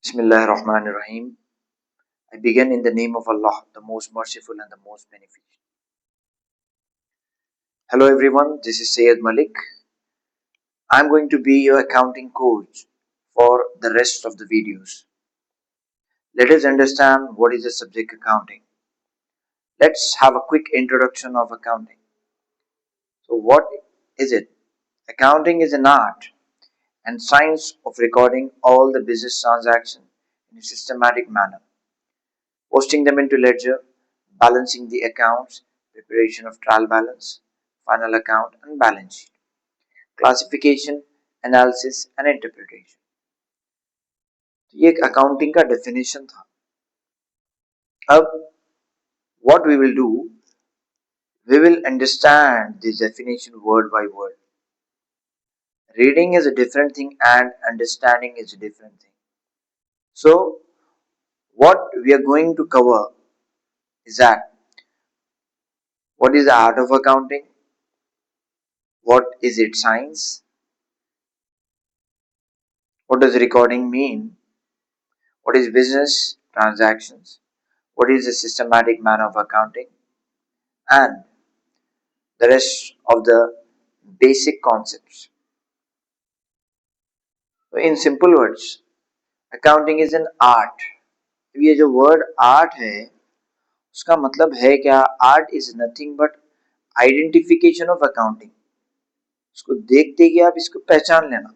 Bismillahir Rahmanir Rahim. I begin in the name of Allah, the most merciful and the most beneficent. Hello everyone, this is Sayed Malik. I'm going to be your accounting coach for the rest of the videos. Let us understand what is the subject accounting. Let's have a quick introduction of accounting. So what is it? Accounting is an art and science of recording all the business transactions in a systematic manner, posting them into ledger, balancing the accounts, preparation of trial balance, final account and balance sheet, classification, analysis and interpretation. तो ये एक accounting का definition था. अब what we will do, we will understand this definition word by word. Reading is a different thing and understanding is a different thing. So what we are going to cover is that what is the art of accounting, what is its science, what does recording mean, what is business transactions, what is the systematic manner of accounting, and the rest of the basic concepts. So in simple words, accounting is an art. ये जो word art है उसका मतलब है क्या? Art is nothing but identification of accounting. उसको देखते ही आप इसको पहचान लेना.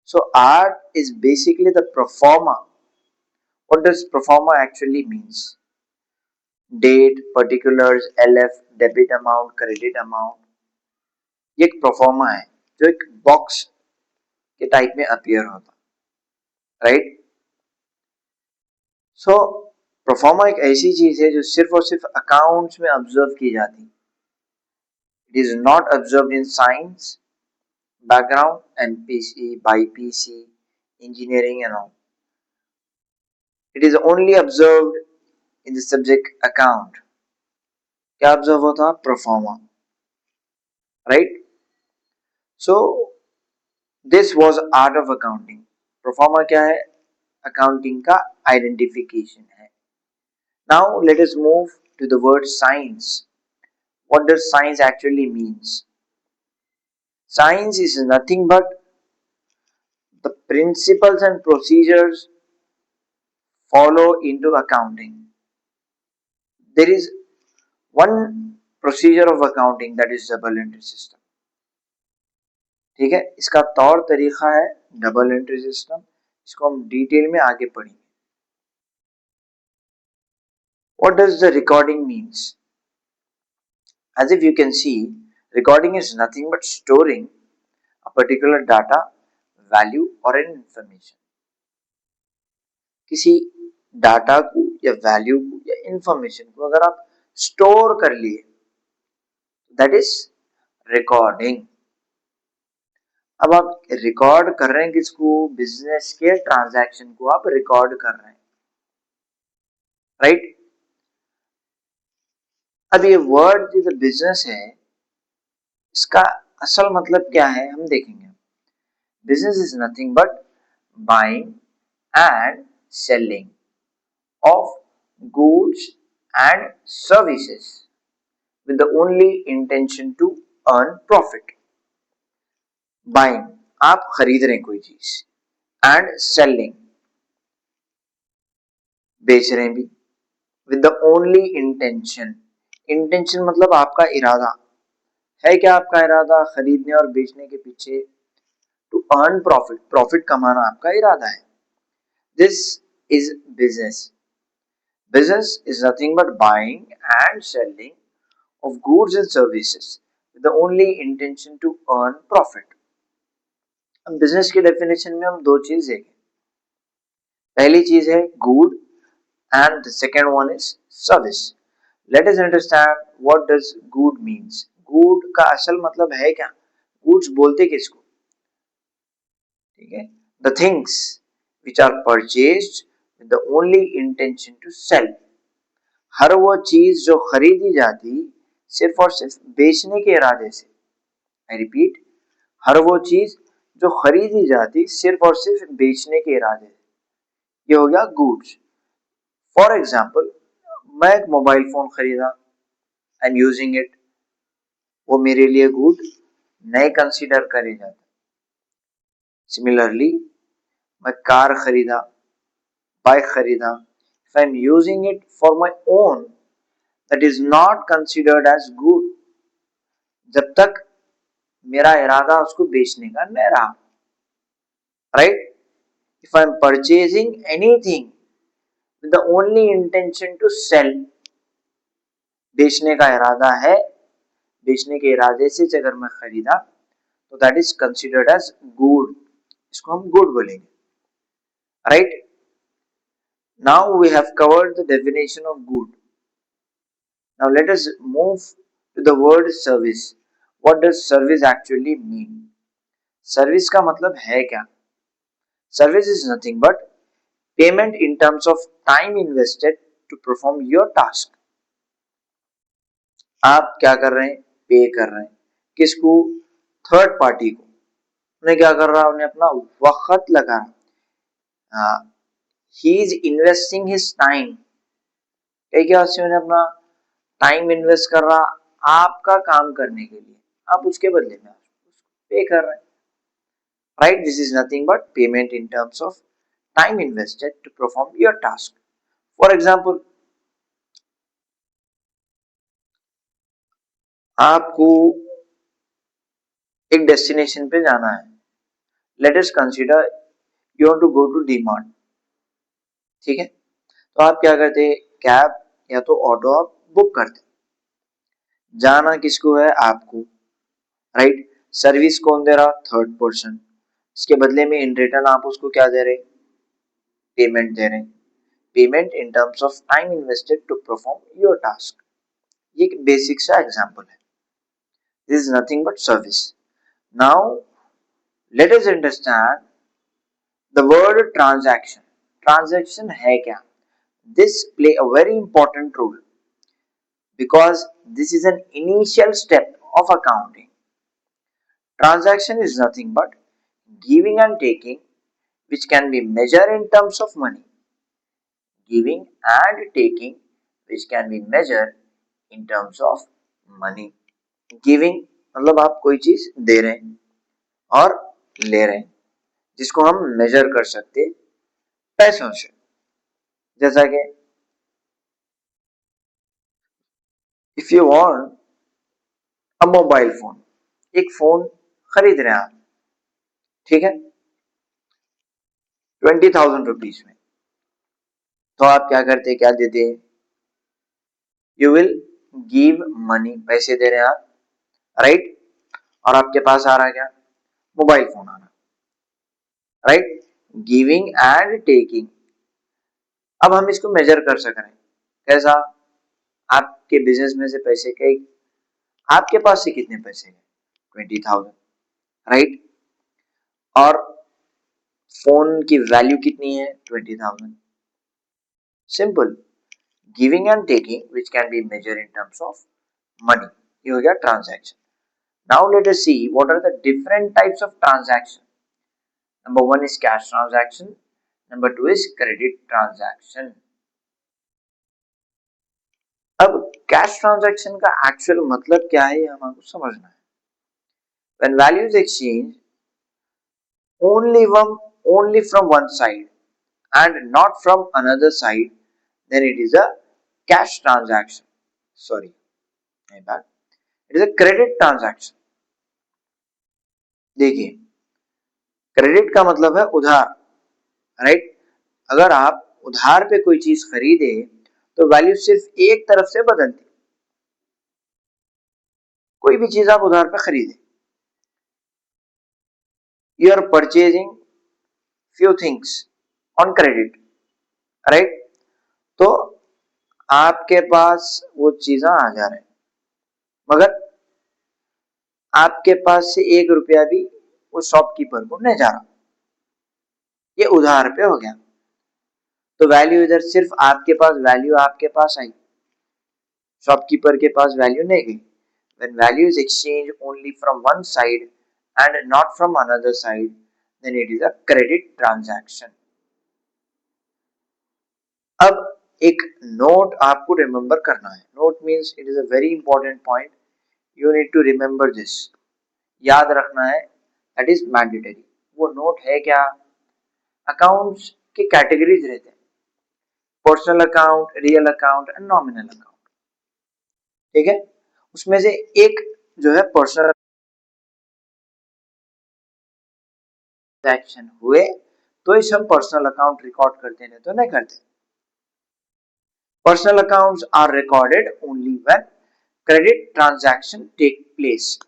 So art is basically the proforma. What does proforma actually means? Date, particulars, LF, debit amount, credit amount. ये एक प्रोफॉर्मा है जो एक बॉक्स के टाइप में अपीयर होता, राइट? सो प्रोफॉर्मा एक ऐसी चीज है जो सिर्फ और सिर्फ अकाउंट्स में ऑब्जर्व की जाती. It is not observed in science background, MPC, BiPC, engineering and all. It is only observed in the subject account. क्या ऑब्जर्व होता? Proforma, right? So this was art of accounting. Proforma क्या है? Accounting का identification है. Now let us move to the word science. What does science actually means? Science is nothing but the principles and procedures follow into accounting. There is one procedure of accounting, that is double entry system. ठीक है, इसका तौर तरीका है double entry system. इसको हम detail में आगे पढ़ेंगे. What does the recording means? As if you can see, recording is nothing but storing a particular data, value or an information. किसी डाटा को या वैल्यू को या इंफॉर्मेशन को अगर आप स्टोर कर लिए, दैट इज रिकॉर्डिंग. अब आप रिकॉर्ड कर रहे हैं किसको? बिजनेस के ट्रांजैक्शन को आप रिकॉर्ड कर रहे हैं, राइट? अब ये वर्ड जो बिजनेस है इसका असल मतलब क्या है हम देखेंगे. Business is nothing but buying and selling of goods and services with the only intention to earn profit. Buying, आप खरीद रहे हैं कोई चीज, and selling, बेच रहे हैं भी, with the only intention. Intention मतलब आपका इरादा है. क्या आपका इरादा? खरीदने और बेचने के पीछे to earn profit, प्रॉफिट कमाना आपका इरादा है. This is business. Business is nothing but buying and selling of goods and services with the only intention to earn profit. अब बिजनेस की डेफिनेशन में हम दो चीज देखें. पहली चीज है good and the second one is service. Late us understand what does good means. Good का असल मतलब है क्या? गुड्स बोलते किसको? ठीक है, the things which are purchased with the only intention to sell. हर वो चीज जो खरीदी जाती सिर्फ और सिर्फ बेचने के इरादे से. आई रिपीट, हर वो चीज जो खरीदी जाती सिर्फ और सिर्फ बेचने के इरादे से. ये हो गया गुड्स। फॉर एग्जाम्पल, मैं एक मोबाइल फोन खरीदा, आई एम यूजिंग इट, वो मेरे लिए गुड नहीं कंसीडर करे जाता। सिमिलरली, मैं कार खरीदा, बाइक खरीदा, if I am using it for my own, that is not considered as good जब तक मेरा इरादा उसको बेचने का नहीं रहा, right? If I am purchasing anything with the only intention to sell, बेचने का इरादा है, बेचने के इरादे से अगर मैं खरीदा तो that is considered as good, इसको हम गुड बोलेंगे, right? Now we have covered the definition of good. Now let us move to the word service. What does service actually mean? Service का मतलब है क्या? Service is nothing but payment in terms of time invested to perform your task. आप क्या कर रहे हैं? पे कर रहे हैं किसको? थर्ड पार्टी को। उन्हें क्या कर रहा है? उन्हें अपना वक्त लगा रहा है। He is investing his time. क्या से उन्हें अपना टाइम इन्वेस्ट कर रहा आपका काम करने के लिए, आप उसके बदले में पे कर रहे हैं, right? This is nothing but payment in terms of time invested to perform your task. For example, आपको एक डेस्टिनेशन पे जाना है. Let us consider you want to go to DMart. ठीक है, तो आप क्या करते हैं? कैब या तो ऑटो आप बुक करते. जाना किसको है? आपको, राइट? सर्विस कौन दे रहा? Third person. इसके बदले में इन रिटर्न आप उसको क्या दे रहे? पेमेंट दे रहे हैं. Payment in terms of time invested to perform your task. ये बेसिक सा एग्जांपल है. This is nothing but service. Now let us understand the word transaction. Transaction है क्या? This play a very important role because this is an initial step of accounting. Transaction is nothing but giving and taking, which can be measured in terms of money. Giving and taking, which can be measured in terms of money. Giving मतलब आप कोई चीज दे रहे हैं और ले रहे हैं, जिसको हम मेजर कर सकते हैं पैसों से. जैसा कि if you want a mobile phone, एक फोन खरीद रहे हैं आप, ठीक है, 20,000 रुपीज में, तो आप क्या करते? क्या देते? यू विल गिव मनी, पैसे दे रहे हैं आप, राइट? और आपके पास आ रहा है क्या? मोबाइल फोन आ रहा, राइट? Giving and taking. अब हम इसको मेजर कर सक रहे हैं. कैसा? आपके बिजनेस में से पैसे के, आपके पास से कितने पैसे हैं? 20,000, राइट? और फोन की वैल्यू कितनी है? 20,000. Simple. Giving and taking which can be measured in terms of money. ये हो गया transaction. Now let us see what are the different types of transaction. Number one is cash transaction. Number two is credit transaction. अब cash transaction का actual मतलब क्या है, हमको समझना है. When value is exchanged only from one side and not from another side, then it is a cash transaction. Sorry, my bad. It is a credit transaction. देखिए, credit का मतलब है उधार, राइट? अगर आप उधार पे कोई चीज खरीदे तो वैल्यू सिर्फ एक तरफ से बदलती. कोई भी चीज आप उधार पे खरीदे, you are purchasing few things on credit, right? तो आपके पास वो चीजें आ जा रहे हैं, मगर आपके पास से 1 रुपया भी वो शॉपकीपर को नहीं जा रहा, ये उधार पे हो गया. तो वैल्यू इधर सिर्फ आपके पास, वैल्यू आपके पास आई, शॉपकीपर के पास वैल्यू नहीं गई. When value is exchanged only from one side and not from another side, then it is a credit transaction. अब एक नोट आपको रिमेंबर करना है. Note means it is a very important point. You need to remember this. याद रखना है, that is mandatory. वो note है क्या? अकाउंट्स के कैटेगरीज रहते हैं, personal account, real account and nominal account. ठीक है, उसमें से एक जो है पर्सनल ट्रांजैक्शन हुए तो इस हम पर्सनल अकाउंट रिकॉर्ड करते हैं, तो नहीं करते. Personal accounts are recorded only when credit transaction take place.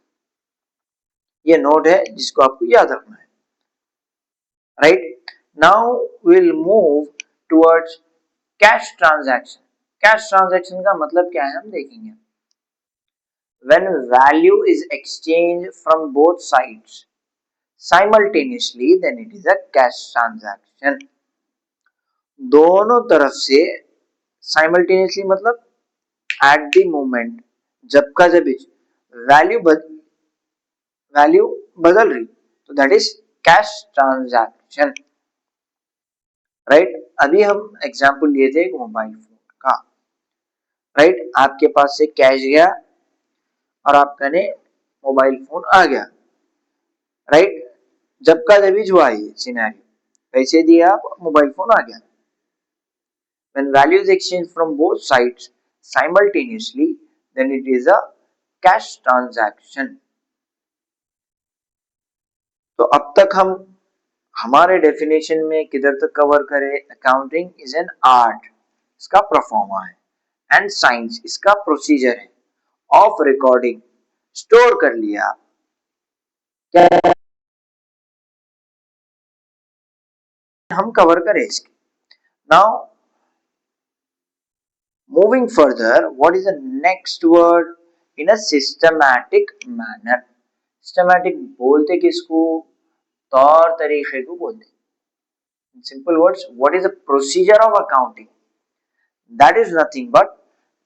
ये नोट है जिसको आपको याद रखना है. Right, now will move towards cash transaction. Cash transaction का मतलब क्या है हम देखेंगे. When value is exchanged from both sides simultaneously, then it is a cash transaction. दोनों तरफ से साइमल्टेनियसली मतलब एट द मोमेंट, जब का जब वैल्यू वैल्यू बदल रही, तो that is cash transaction. Right, अभी हम एग्जांपल लिए थे एक मोबाइल फोन का. राइट, आपके पास से कैश गया और आपका ने मोबाइल फोन आ गया. राइट, जब का जब हुआ ये सिनेरियो, पैसे दिए आप, मोबाइल फोन आ गया. When value is exchanged from both sides simultaneously, then it is a cash transaction. तो अब तक हम हमारे डेफिनेशन में किधर तक कवर करें. अकाउंटिंग इज एन आर्ट, इसका परफॉर्मा है, एंड साइंस इसका प्रोसीजर है ऑफ रिकॉर्डिंग. स्टोर कर लिया आप क्या हम कवर करें इसके. Now moving further, what is the next word? In a systematic manner. Systematic बोलते किसको? तौर तरीके को बोलते. In simple words, what is the procedure of accounting? That is nothing but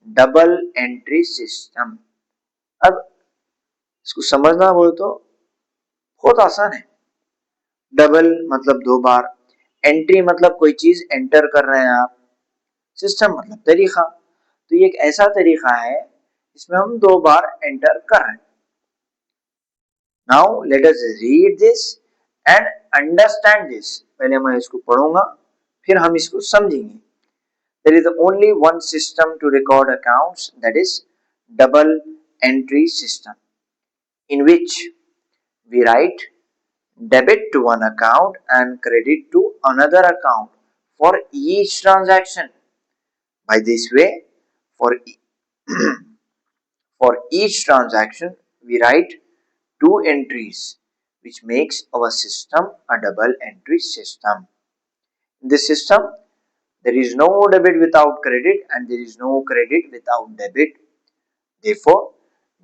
double entry system. अब इसको समझना बोले तो बहुत आसान है. डबल मतलब दो बार, एंट्री मतलब कोई चीज एंटर कर रहे हैं आप, सिस्टम मतलब तरीका. तो ये एक ऐसा तरीका है जिसमें हम दो बार एंटर कर रहे हैं. Now let us read this and understand this. पहले मैं इसको पढ़ूंगा फिर हम इसको समझेंगे. There is only one system to record accounts, that is double entry system, in which we write debit to one account and credit to another account for each transaction. By this way, for for each transaction we write two entries, which makes our system a double entry system. In this system there is no debit without credit and there is no credit without debit. Therefore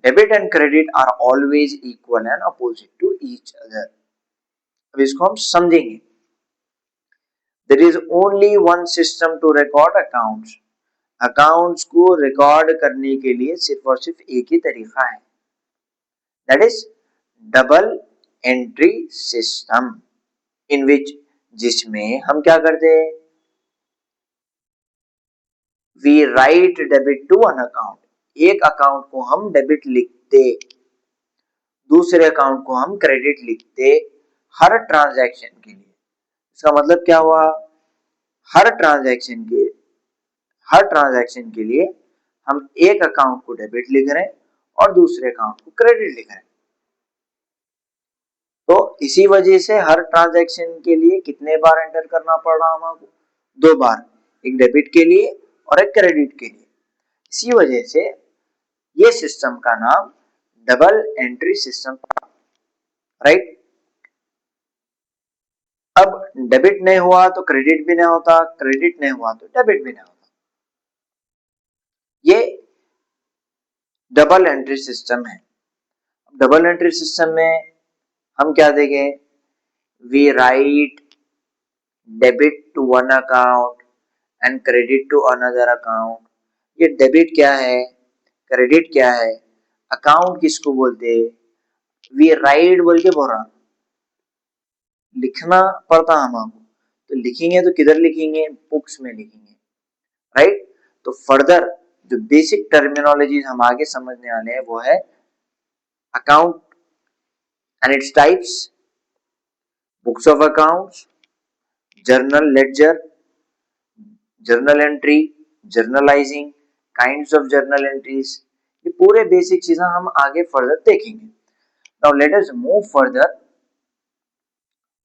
debit and credit are always equal and opposite to each other. अब इसको हम समझेंगे. There is only one system to record accounts. Accounts को record करने के लिए सिर्फ और सिर्फ एक ही तरीका है, that is double entry system. In which, जिसमें हम क्या करते हैं, we write debit to one account. एक अकाउंट को हम डेबिट लिखते, दूसरे अकाउंट को हम क्रेडिट लिखते हर ट्रांजैक्शन के लिए. इसका मतलब क्या हुआ, हर ट्रांजैक्शन के लिए हम एक अकाउंट को डेबिट लिख रहे हैं और दूसरे अकाउंट को क्रेडिट लिख रहे हैं. तो इसी वजह से हर ट्रांजैक्शन के लिए कितने बार एंटर करना पड़ रहा हमको, दो बार, एक डेबिट के लिए और एक क्रेडिट के लिए. इसी वजह से ये सिस्टम का नाम डबल एंट्री सिस्टम. राइट, अब डेबिट नहीं हुआ तो क्रेडिट भी नहीं होता, क्रेडिट नहीं हुआ तो डेबिट भी नहीं होता. ये डबल एंट्री सिस्टम है. डबल एंट्री सिस्टम में हम क्या देंगे, we write debit to one account and credit to another account. ये डेबिट क्या है, क्रेडिट क्या है, अकाउंट किसको बोलते हैं, वी राइट बोल के बोल रहा, लिखना पड़ता हमको. तो लिखेंगे तो किधर लिखेंगे, बुक्स में लिखेंगे. राइट। तो फर्दर जो बेसिक टर्मिनोलॉजी हम आगे समझने वाले हैं वो है account and its types, books of accounts, journal ledger, journal entry, journalizing, kinds of journal entries, ये पूरे बेसिक चीजें हम आगे फर्दर देखेंगे। Now let us move further.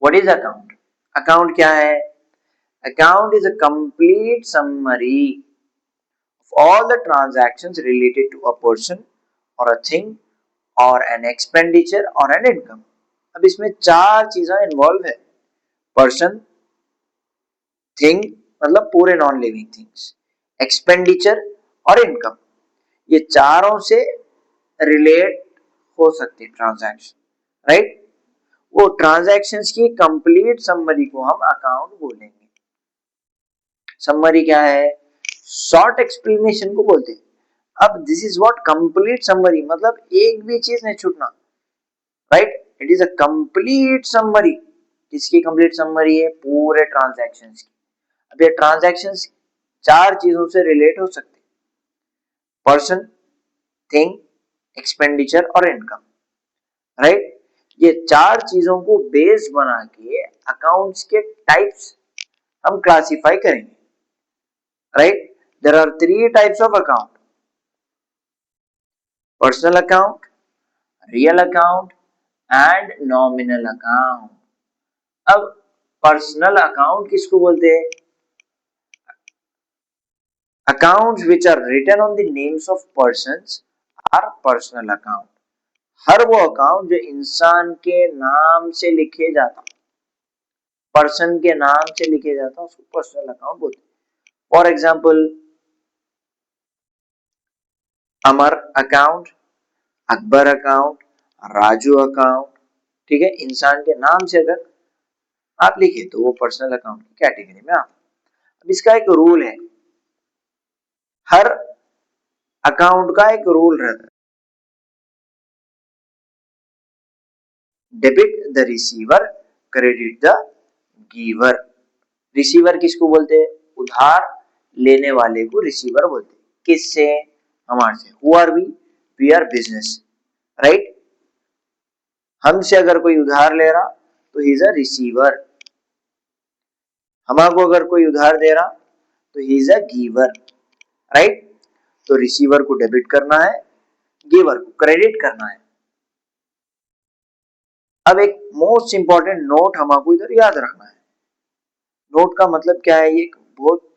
What is account? Account क्या है? Account is a complete summary of all the transactions related to a person और a thing और एन एक्सपेंडिचर और एन इनकम। अब इसमें चार चीजें इन्वॉल्व है, पर्सन, थिंग मतलब पूरे नॉन लिविंग थिंग्स, एक्सपेंडिचर और इनकम, ये चारों से रिलेट हो सकती ट्रांजैक्शन, राइट। वो ट्रांजैक्शंस की कंप्लीट समरी को हम अकाउंट बोलेंगे। समरी क्या है? शॉर्ट एक्सप्लेनेशन को बोलते हैं। अब this is what complete summary, मतलब एक भी चीज नहीं छूटना, right. It is a complete summary. किसकी कंप्लीट समरी है? पूरे ट्रांजैक्शंस की। अब ये ट्रांजैक्शंस चार चीजों से रिलेट हो सकते हैं, पर्सन, थिंग, एक्सपेंडिचर और इनकम, राइट। ये चार चीजों को बेस बना के अकाउंट्स के टाइप्स हम क्लासिफाई करेंगे, right. There are three types of account, personal account, real account and nominal account. अब पर्सनल अकाउंट किसको बोलते हैं? Accounts which are written on the names of persons are personal account. हर वो account जो इंसान के नाम से लिखे जाता, पर्सन के नाम से लिखे जाता, उसको पर्सनल अकाउंट बोलते हैं। For example Amar account, Akbar account, Raju account, ठीक है। इंसान के नाम से अगर आप लिखे तो वो पर्सनल अकाउंट की कैटेगरी में आता। अब इसका एक रूल है, हर अकाउंट का एक रूल रहता है, debit the receiver, credit the giver. Receiver किसको बोलते हैं? उधार लेने वाले को रिसीवर बोलते हैं। किससे? हमारे से। Who are we are business, right. हमसे अगर कोई उधार ले रहा तो ही इज अ रिसीवर, हमको अगर कोई उधार दे रहा तो he is a giver, right. तो रिसीवर को डेबिट करना है, गिवर को क्रेडिट करना है। अब एक मोस्ट इंपॉर्टेंट नोट हमको इधर याद रखना है। नोट का मतलब क्या है? ये एक बहुत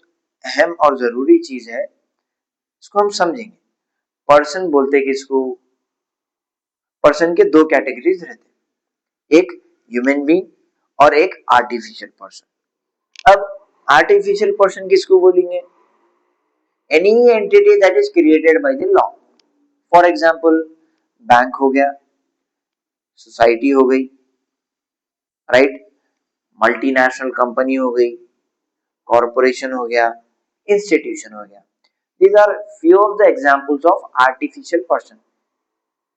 अहम और जरूरी चीज है, इसको हम समझेंगे। पर्सन बोलते किसको? पर्सन के दो कैटेगरीज रहते हैं, एक ह्यूमन बीइंग और एक आर्टिफिशियल पर्सन। अब आर्टिफिशियल पर्सन किसको बोलेंगे? Any entity that is created by the law. For example bank हो गया, सोसाइटी हो गई, राइट, मल्टीनेशनल कंपनी हो गई, कॉरपोरेशन हो गया, इंस्टीट्यूशन हो गया। These are few of the examples of artificial person.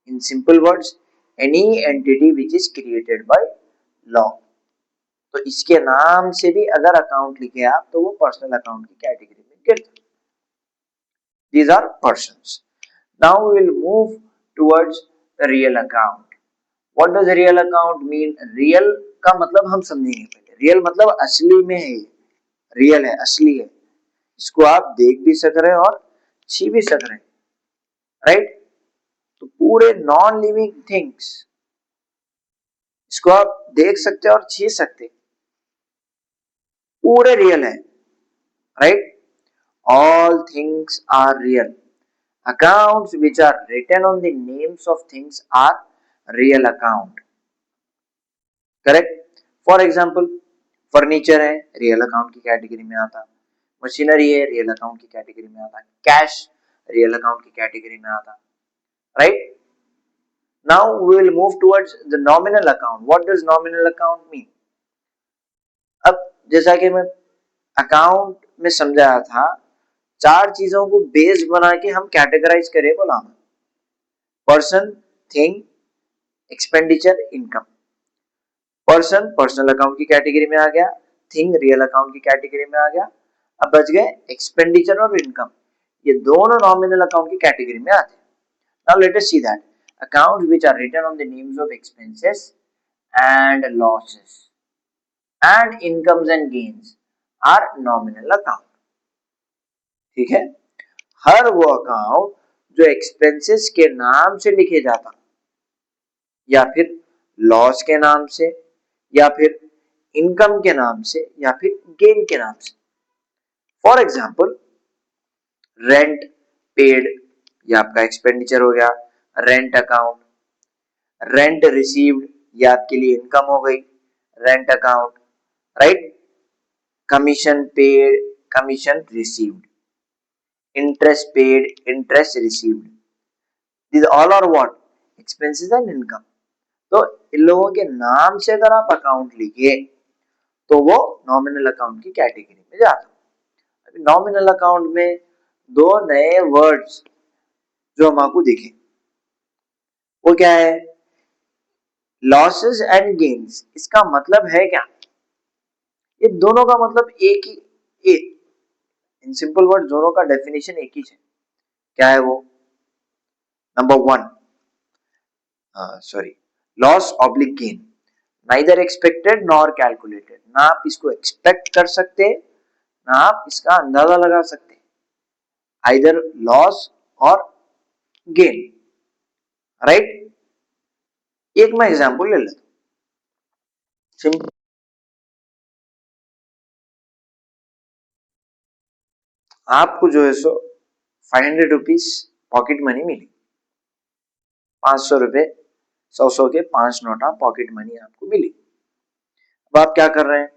In simple words, any entity which is created by law. तो इसके नाम से भी अगर अकाउंट लिखे आप तो वो पर्सनल अकाउंट की कैटेगरी में गिरता। These are persons. Now we will move towards the real account. What does real account mean? Real का मतलब हम समझेंगे पहले। Real मतलब असली में है, रियल है, असली है, इसको आप देख भी सक रहे हैं और छी भी सक रहे हैं, राइट। तो पूरे नॉन लिविंग थिंग्स इसको आप देख सकते हैं और छू सकते हैं, पूरे रियल है, right. All things are real. Accounts which are written on the names of things are real account, correct. For example furniture है, रियल अकाउंट की कैटेगरी में आता। मशीनरी है, रियल अकाउंट की कैटेगरी में आता। कैश रियल अकाउंट की category में आता, right. Now we will move towards the nominal account. What does nominal account mean? अब जैसा कि मैं अकाउंट में समझाया था, चार चीजों को बेस बना के हम कैटेगराइज करें बोला, person, thing, expenditure, income. Person personal account की कैटेगरी में आ गया, थिंग रियल अकाउंट की कैटेगरी में आ गया, अब बच गए एक्सपेंडिचर और इनकम, ये दोनों नॉमिनल अकाउंट की कैटेगरी में आते हैं। Now let us see that accounts which are written on the names of expenses and losses and incomes and gains are nominal account. ठीक है, हर वो अकाउंट जो एक्सपेंसेस के नाम से लिखे जाता या फिर लॉस के नाम से या फिर इनकम के नाम से या फिर गेन के नाम से। फॉर एग्जाम्पल रेंट पेड, ये आपका एक्सपेंडिचर हो गया, रेंट अकाउंट, रेंट रिसीव्ड, ये आपके लिए इनकम हो गई, rent account, right, commission paid, commission received, interest paid, interest received, these all are what expenses and income। तो इन लोगों के नाम से अगर आप अकाउंट लिखे तो वो नॉमिनल अकाउंट की कैटेगरी में जाता है। अभी नॉमिनल अकाउंट में दो नए वर्ड्स जो हम आपको दिखे, वो क्या है, लॉसेस एंड गेन्स। इसका मतलब है क्या, ये दोनों का मतलब एक ही, इन सिंपल वर्ड दोनों का डेफिनेशन एक ही है। क्या है वो, number one, sorry, loss oblique gain, neither expected nor calculated, ना आप इसको एक्सपेक्ट कर सकते ना आप इसका अंदाजा लगा सकते, आइदर लॉस और गेन, राइट। एक मैं एग्जांपल ले लेता हूं, सिंपल, आपको जो है सो 500 रुपीज पॉकेट मनी मिली, 500 रुपए, 100 के 5 नोटा पॉकेट मनी आपको मिली। अब आप क्या कर रहे हैं,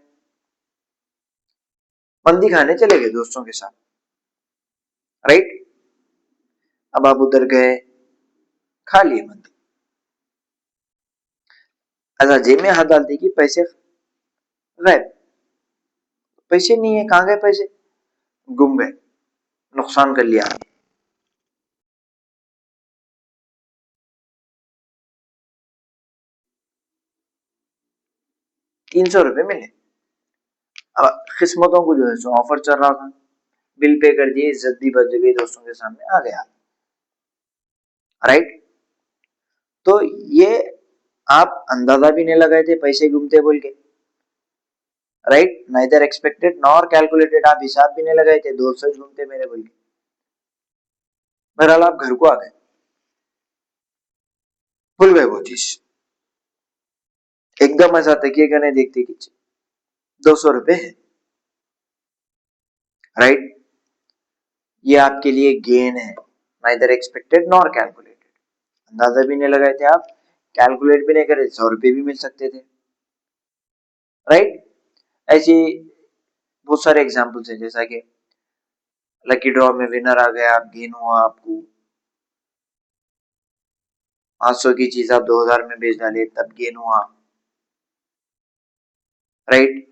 मंदी खाने चले गए दोस्तों के साथ, राइट। अब आप उधर गए, खा लिए मंदी, ऐसा जेब में हाथ डालते कि पैसे गायब, पैसे नहीं है, कहां गए पैसे, गुम गए, नुकसान कर लिया। 300 रुपए मिले। अब किस्मतों को जो है सो ऑफर चल रहा था, बिल पे कर दिए, इज्जत भी बच गई, दोस्तों के सामने आ गया, राइट। तो ये आप अंदाजा भी नहीं लगाए थे पैसे घूमते बोल के, right, neither expected nor calculated, आप हिसाब भी नहीं लगाए थे 200 घूमते मेरे बोल के। बहरहाल आप घर को आ गए, भूल गए वो चीज, एकदम ऐसा तकिए का नहीं देखते कि 200 रुपए है, राइट। ये आपके लिए गेन है, नाइदर एक्सपेक्टेड नॉर कैलकुलेटेड, अंदाजा भी नहीं लगाए थे आप, कैलकुलेट भी नहीं करे, 100 रुपए भी मिल सकते थे, राइट। ऐसी बहुत सारे एग्जाम्पल्स हैं, जैसा कि लकी ड्रॉ में विनर आ गया, आप गेन हुआ, आपको 500 की चीज आप 2000 में बेच डाले तब गेन हुआ, राइट।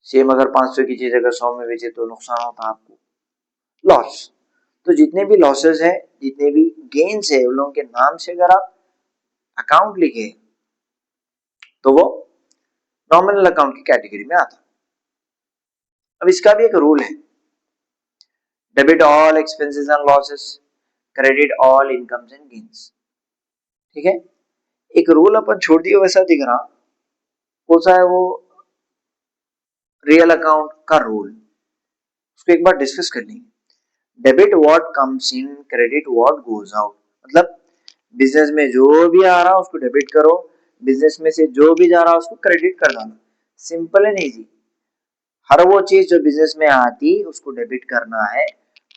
सेम अगर 500 की चीज अगर 100 में बेचे तो नुकसान होता आपको, लॉस। तो जितने भी लॉसेस है, जितने भी गेन्स है, उन लोगों के नाम से अगर आप अकाउंट लिखे तो वो नॉमिनल अकाउंट की कैटेगरी में आता। अब इसका भी एक रूल है, debit all expenses and losses, credit all incomes and gains. ठीक है, एक रूल अपन छोड़ दिया वैसा दिख रहा, कौन सा है वो, रियल अकाउंट का रूल, उसको एक बार डिस्कस कर लेंगे। Debit what comes in, credit what goes out, मतलब बिजनेस में जो भी आ रहा है उसको डेबिट करो, बिजनेस में से जो भी जा रहा है उसको क्रेडिट कर देना, सिंपल एंड इजी। हर वो चीज जो बिजनेस में आती उसको डेबिट करना है,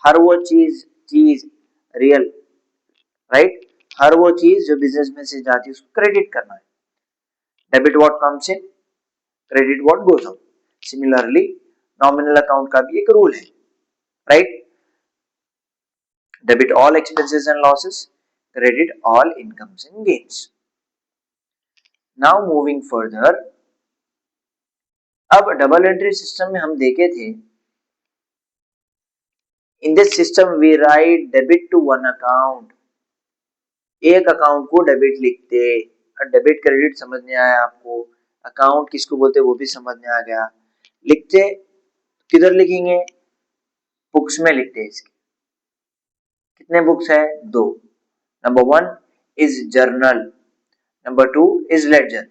हर वो चीज चीज रियल, राइट, हर वो चीज जो बिजनेस में से जाती है उसको क्रेडिट करना है। Debit what comes in, credit what goes out. Similarly nominal account का भी एक रूल है, right, debit all expenses and losses, credit all incomes and gains। Now moving further, अब डबल एंट्री सिस्टम में हम देखे थे, in this system we write debit to one account, एक अकाउंट को डेबिट लिखते, डेबिट क्रेडिट समझ में आया आपको, अकाउंट किसको बोलते वो भी समझ में आ गया, लिखते किधर लिखेंगे? बुक्स में लिखते हैं इसके। कितने बुक्स है? 2। Number 1 is journal, number 2 is ledger.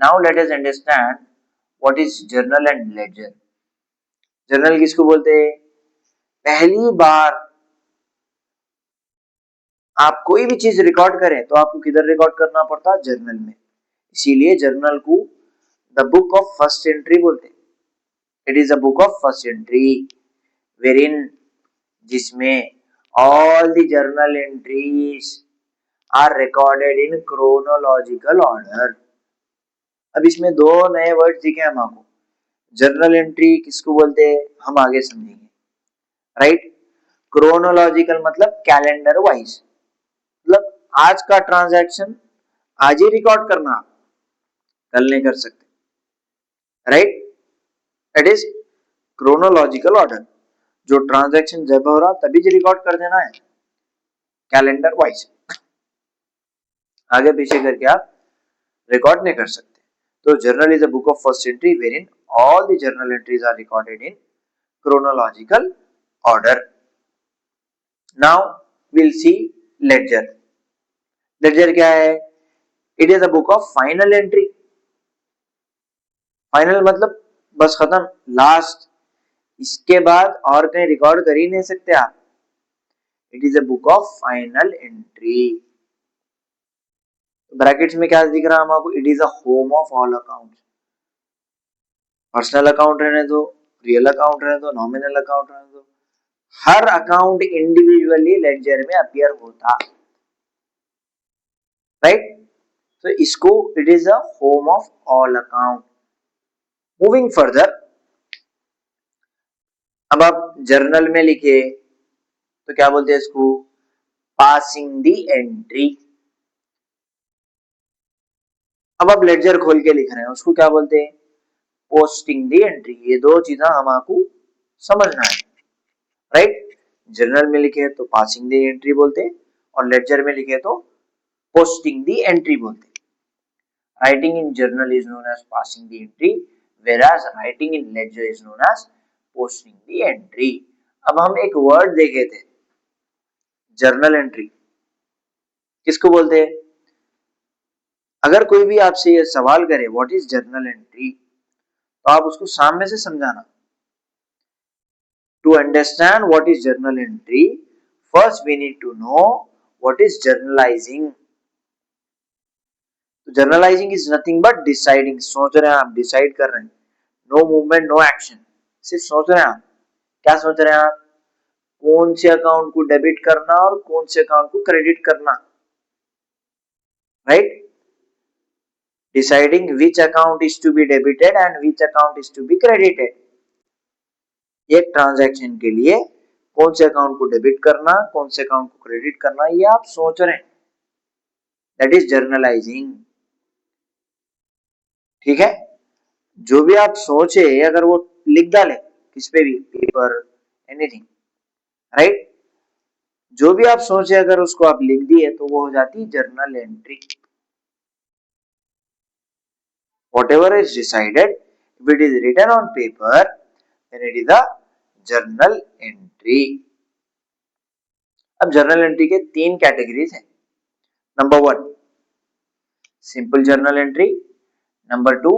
Now let us understand what is journal and ledger. Journal किसको बोलते हैं? पहली बार आप कोई भी चीज रिकॉर्ड करें तो आपको किधर रिकॉर्ड करना पड़ता है? जर्नल में। इसीलिए जर्नल को the book of first entry बोलते हैं। It is a book of first entry wherein, जिसमें all the journal entries are recorded in chronological order. अब इसमें दो नए वर्ड दिखे हम आपको। जर्नल एंट्री किसको बोलते हैं हम आगे समझेंगे, राइट। क्रोनोलॉजिकल मतलब कैलेंडर वाइज, मतलब आज का ट्रांजैक्शन आज ही रिकॉर्ड करना, कल नहीं कर सकते, right. It is chronological order, जो ट्रांजैक्शन जब हो रहा तभी रिकॉर्ड कर देना है, कैलेंडर वाइज। आगे पीछे करके आप रिकॉर्ड नहीं कर सकते। तो journal is a book of first entry wherein all the journal entries are recorded in chronological order. Now we'll see ledger. Ledger क्या है? It is a book of final entry. Final मतलब बस खत्म, last, इसके बाद और कहीं record कर ही नहीं सकते आप। It is a book of final entry. Brackets में क्या दिख रहा है हमको? It is a home of all accounts. Personal account रहने दो, रियल अकाउंट रहने दो, नॉमिनल अकाउंट रहने दो, हर अकाउंट इंडिविजुअली लेडजर में अपीयर होता, राइट। तो इसको it is a home of all account. Moving further, अब आप जर्नल में लिखे तो क्या बोलते हैं इसको? Passing the entry. अब आप लेडजर खोल के लिख रहे हैं, उसको क्या बोलते हैं? Posting the entry. ये दो चीजें हमारे समझना है, राइट। जर्नल में लिखे तो पासिंग द एंट्री बोलते हैं, और लेडजर में लिखे तो पोस्टिंग द एंट्री बोलते हैं। Writing in journal is known as passing the entry, whereas writing in ledger is known as posting the entry. अब हम एक वर्ड देखे थे, जर्नल एंट्री किसको बोलते हैं? अगर कोई भी आपसे ये सवाल करे व्हाट इज जर्नल एंट्री, तो आप उसको सामने से समझाना। To understand what is journal entry, first we need to know what is journalizing. Journalizing is nothing but deciding. सोच रहे हैं आप, डिसाइड कर रहे हैं। नो मूवमेंट नो एक्शन, सिर्फ सोच रहे हैं आप। क्या सोच रहे हैं आप? कौन से अकाउंट को डेबिट करना और कौन से अकाउंट को क्रेडिट करना, right. Deciding which account is to be debited and which account is to be credited. एक ट्रांजैक्शन के लिए कौन से अकाउंट को डेबिट करना, कौन से अकाउंट को क्रेडिट करना, ये आप सोच रहे हैं, दैट इज जर्नलाइजिंग, ठीक है। जो भी आप सोचे अगर वो लिख डाले किस पे भी, पेपर, एनीथिंग, राइट। जो भी आप सोचे अगर उसको आप लिख दिए तो वो हो जाती journal entry. Whatever is decided, if it is written on paper, then it is a journal entry. अब जर्नल एंट्री के तीन कैटेगरीज हैं। Number 1 simple journal entry, number 2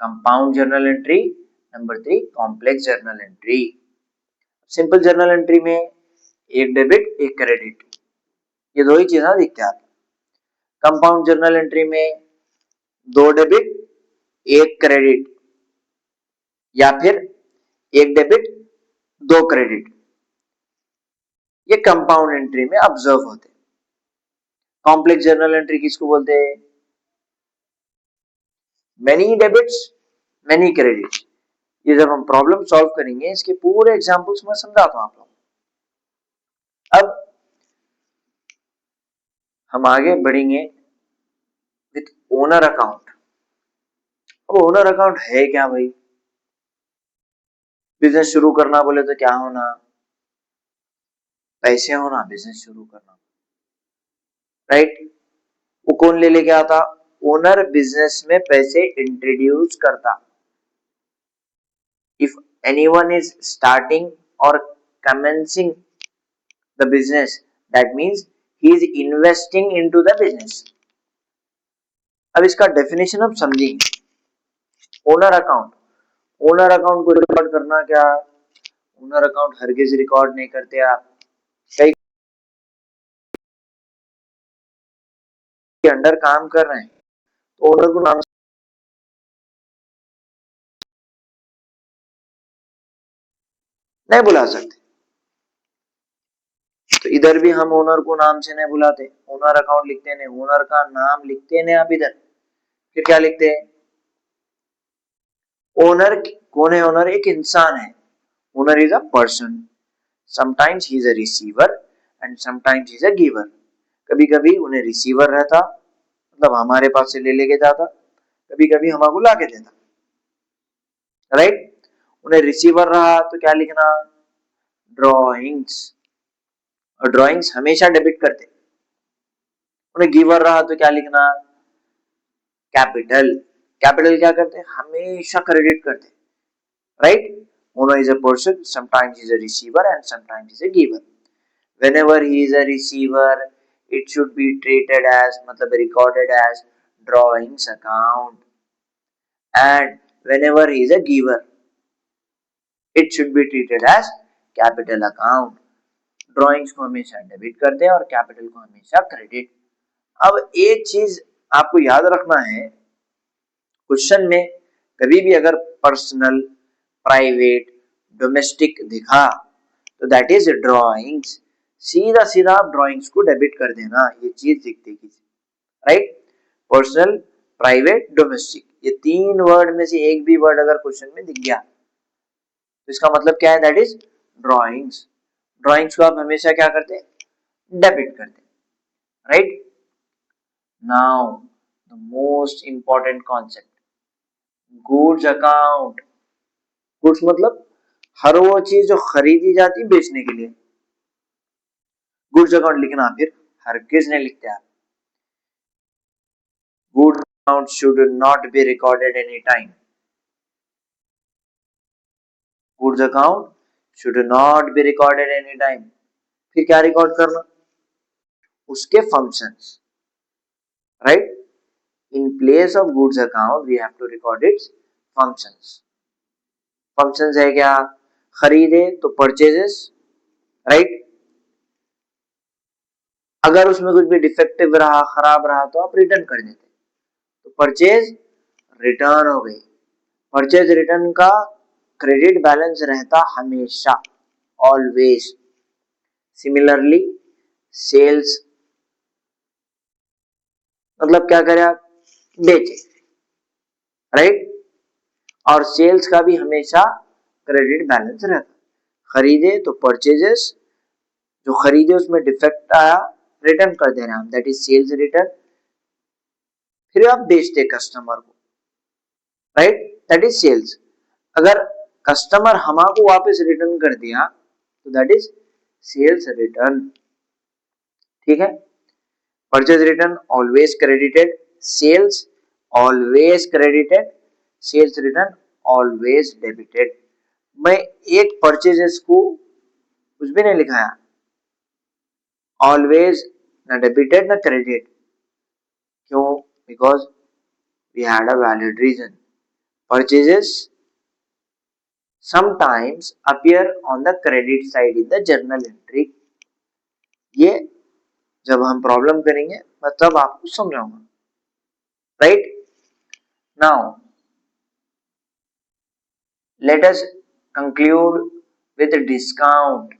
compound journal entry, number 3 complex journal entry. Simple journal entry में एक debit एक credit, ये दो ही चीजें दिखते हैं। कंपाउंड जर्नल एंट्री में दो डेबिट एक क्रेडिट, या फिर एक डेबिट दो क्रेडिट, ये कंपाउंड एंट्री में ऑब्जर्व होते हैं। कॉम्प्लेक्स जर्नल एंट्री किसको बोलते हैं? Many debits many credits. ये जब हम प्रॉब्लम सॉल्व करेंगे इसके पूरे एग्जांपल्स में समझाता हूं आप लोग। अब हम आगे बढ़ेंगे विथ ओनर अकाउंट। अब ओनर अकाउंट है क्या भाई? बिजनेस शुरू करना बोले तो क्या होना? पैसे होना, बिजनेस शुरू करना, राइट। वो कौन ले लेके आता? ओनर बिजनेस में पैसे इंट्रोड्यूस करता, If anyone is starting or commencing the business, that means he is investing into the business. अब इसका डेफिनेशन अब समझेंगे. ओनर अकाउंट, ओनर अकाउंट को रिकॉर्ड करना क्या, ओनर अकाउंट हरगिज रिकॉर्ड नहीं करते आप. कई अंडर काम कर रहे हैं तो ओनर को नाम नहीं बुला सकते. तो इधर भी हम ओनर को नाम से नहीं बुलाते, ओनर अकाउंट लिखते नहीं, ओनर का नाम लिखते नहीं आप इधर. फिर क्या लिखते हैं? ओनर कौन है? ओनर एक इंसान है. Owner is a person. Sometimes he is a receiver and sometimes he is a giver. कभी कभी उन्हें रिसीवर रहता, मतलब हमारे पास से ले लेके जाता, कभी कभी हमको ला के देता. राइट. उन्हें रिसीवर रहा तो क्या लिखना? ड्रॉइंग्स. और ड्रॉइंग्स हमेशा डेबिट करते. उन्हें गिवर रहा तो क्या लिखना? कैपिटल. कैपिटल क्या करते? हमेशा क्रेडिट करते. right? Owner is a person, sometimes he is a receiver and sometimes he is a giver. Whenever he is a receiver, it should be treated as, मतलब recorded as drawings account. And whenever he is a giver, it should be treated as capital account. Drawings को हमेशा debit करते हैं और capital को हमेशा credit. अब एक चीज आपको याद रखना है, क्वेश्चन में कभी भी अगर पर्सनल, प्राइवेट, डोमेस्टिक दिखा तो दैट इज ड्रॉइंग्स. सीधा सीधा आप ड्रॉइंग्स को डेबिट कर देना, ये चीज दिखती है. राइट. पर्सनल, प्राइवेट, डोमेस्टिक, ये तीन वर्ड में से एक भी वर्ड अगर क्वेश्चन में दिख गया तो इसका मतलब क्या है? That is drawings. ड्रॉइंग्स को आप हमेशा क्या करते हैं? डेबिट करते हैं. Right. Now the most important concept, goods account. Goods मतलब हर वो चीज जो खरीदी जाती है बेचने के लिए. गुड्स अकाउंट लिखना फिर हरगिज नहीं लिखते आप. Goods account should not be recorded any time. Goods account should not be recorded any time. फिर क्या रिकॉर्ड करना? उसके functions. Right. In place of goods account we have to record its functions. Functions है क्या? खरीदे तो purchases. Right. अगर उसमें कुछ भी डिफेक्टिव रहा, खराब रहा तो आप रिटर्न कर देते. तो परचेज रिटर्न हो गई. परचेज रिटर्न का क्रेडिट बैलेंस रहता हमेशा, ऑलवेज. सिमिलरली सेल्स, मतलब क्या करें आप? बेचे. राइट. और सेल्स का भी हमेशा क्रेडिट बैलेंस रहता. खरीदे तो परचेजेस, जो खरीदे उसमें डिफेक्ट आया रिटर्न कर दे रहे हैं हम, दैट इज सेल्स रिटर्न. फिर आप बेचते कस्टमर को. राइट. That is sales. अगर कस्टमर हमको वापस रिटर्न कर दिया तो दैट इज सेल्स रिटर्न. ठीक है. Purchase return always credited, sales always credited, sales return always debited. मैं एक परचेजेस को कुछ भी नहीं लिखाया, ऑलवेज ना डेबिटेड ना क्रेडिट. क्यों? Because we had a valid reason. Purchases sometimes appear on the credit side in the journal entry. ये जब हम प्रॉब्लम करेंगे मैं तब आपको समझाऊंगा. Right. Now let us conclude with discount.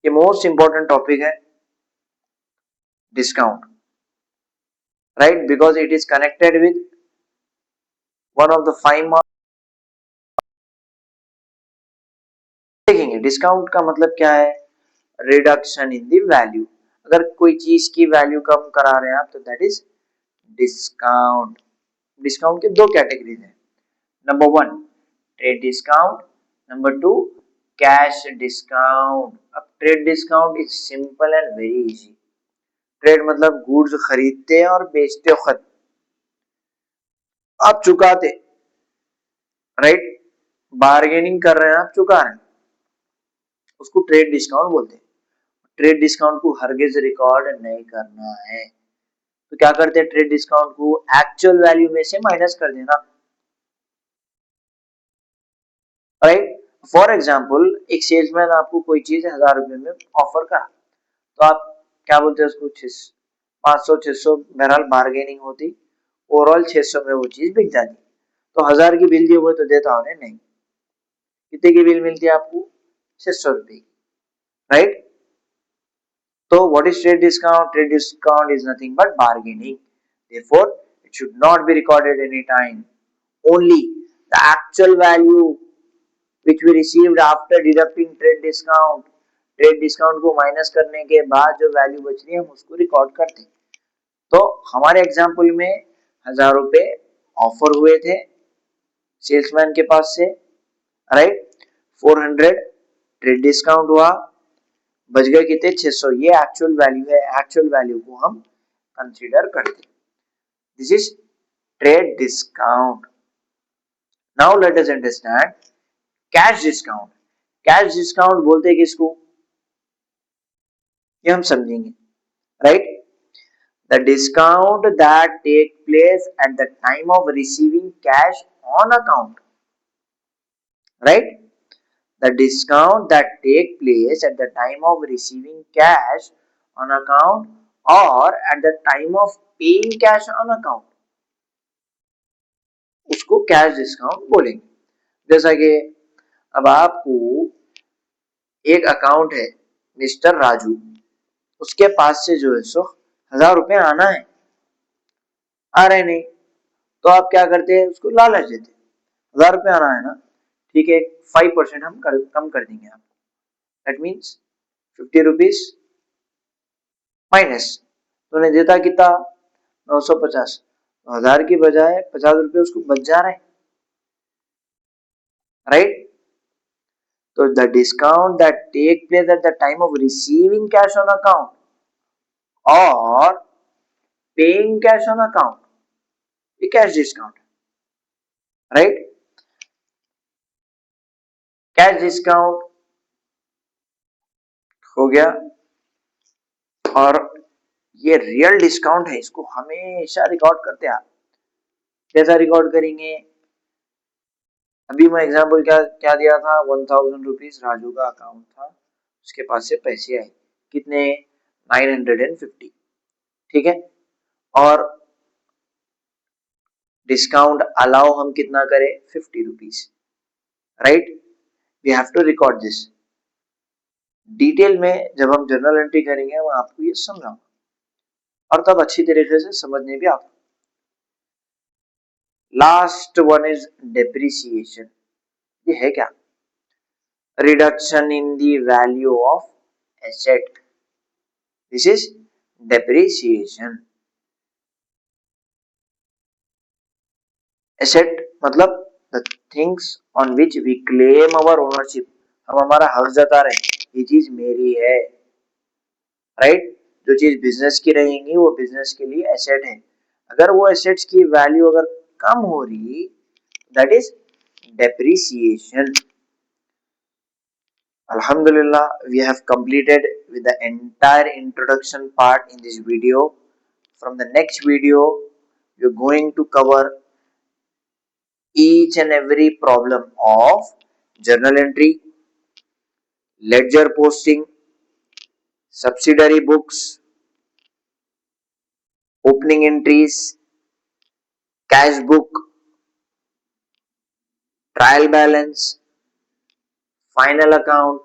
ये मोस्ट इंपॉर्टेंट टॉपिक है, discount. Right. Because it is connected with one of the 5 marks. देखेंगे डिस्काउंट का मतलब क्या है? Reduction in the value. अगर कोई चीज की वैल्यू कम करा रहे हैं आप तो दैट इज डिस्काउंट. डिस्काउंट के दो कैटेगरीज हैं. Number 1 trade discount, number 2 cash discount. अब trade discount is simple and very easy. Trade मतलब गुड्स खरीदते हैं और बेचते वक्त आप चुकाते. राइट. बार्गेनिंग कर रहे हैं, आप चुका रहे हैं, उसको ट्रेड डिस्काउंट बोलते हैं। ट्रेड डिस्काउंट को हरगिज रिकॉर्ड नहीं करना है। तो क्या करते हैं, ट्रेड डिस्काउंट को एक्चुअल वैल्यू में से माइनस कर देना, राइट। फॉर एग्जाम्पल, एक सेल्समैन आपको कोई चीज 1000 रुपए में ऑफर करा, तो आप क्या बोलते हैं उसको, 500 600, बहरहाल बार्गेनिंग होती, ओवरऑल 600 में वो चीज बिक जाती। तो 1000 की बिल दी हुई तो देता उन्हें नहीं, कितने की बिल मिलती है आपको, 600 रुपए की, राइट। तो what is trade discount? Trade discount is nothing but bargaining. Therefore, it should not be recorded any time. Only the actual value which we received after deducting trade discount, trade discount को minus करने के बाद जो value बच रही है हम उसको रिकॉर्ड करते हैं। तो हमारे एग्जाम्पल में 1000 रुपए ऑफर हुए थे सेल्समैन के पास से, राइट। 400 ट्रेड डिस्काउंट हुआ, बच गए कितने, 600। ये एक्चुअल वैल्यू है, एक्चुअल वैल्यू को हम कंसीडर करते हैं। This is trade discount. Now let us understand cash discount. Cash discount बोलते हैं किसको, ये हम समझेंगे, right. The discount that take place at the time of receiving cash on account, right. The discount that take place at the time of receiving cash on account or at the time of paying cash on account, उसको cash discount बोलेंगे। जैसा कि अब आपको एक account है mister Raju, उसके पास से जो है सो 1000 रुपए आना है, आ रहे नहीं, तो आप क्या करते हैं, उसको लालच देते, 1000 रुपए आना है ना, ठीक है, 5% हम कम कर देंगे आपको, दैट मीन्स 50 रुपीज माइनस, तो उन्हें देता कितना, 950। 1000 की बजाय 50 रुपए उसको बच जा रहे हैं, राइट। तो the discount that take place at the time of receiving cash on account और पेइंग कैश ऑन अकाउंट, ये कैश डिस्काउंट है, राइट। कैश डिस्काउंट हो गया, और ये रियल डिस्काउंट है, इसको हमेशा रिकॉर्ड करते हैं आप। कैसा रिकॉर्ड करेंगे, अभी मैं एग्जांपल क्या क्या दिया था, 1000 रुपीज राजू का अकाउंट था, उसके पास से पैसे आए कितने, 950, ठीक है। और डिस्काउंट अलाउ हम कितना करें, 50 rupees, right. We have to record this. Detail में जब हम जर्नल एंट्री करेंगे मैं आपको ये समझाऊंगा, और तब अच्छी तरीके से समझने भी आता। Last one is depreciation. ये है क्या, reduction in the value of asset, this is depreciation. Asset मतलब the things on which we claim our ownership, हम हमारा हक जता रहे हैं, ये चीज मेरी है, राइट। जो चीज बिजनेस की रहेंगी वो बिजनेस के लिए एसेट है। अगर वो एसेट्स की वैल्यू अगर कम हो रही, that is depreciation. Alhamdulillah, we have completed with the entire introduction part in this video. From the next video, we are going to cover each and every problem of journal entry, ledger posting, subsidiary books, opening entries, cash book, trial balance, final account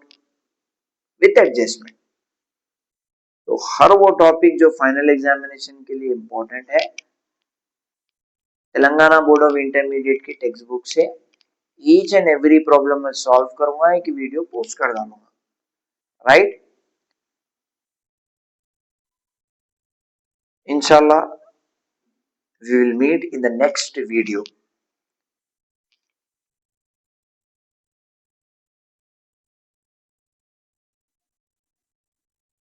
with adjustment. तो हर वो topic जो final examination के लिए important है, Telangana board of intermediate की text book से each and every problem मैं solve करूंगा, एक वीडियो पोस्ट कर डालूंगा, राइट। इंशाल्लाह we will meet in the next video.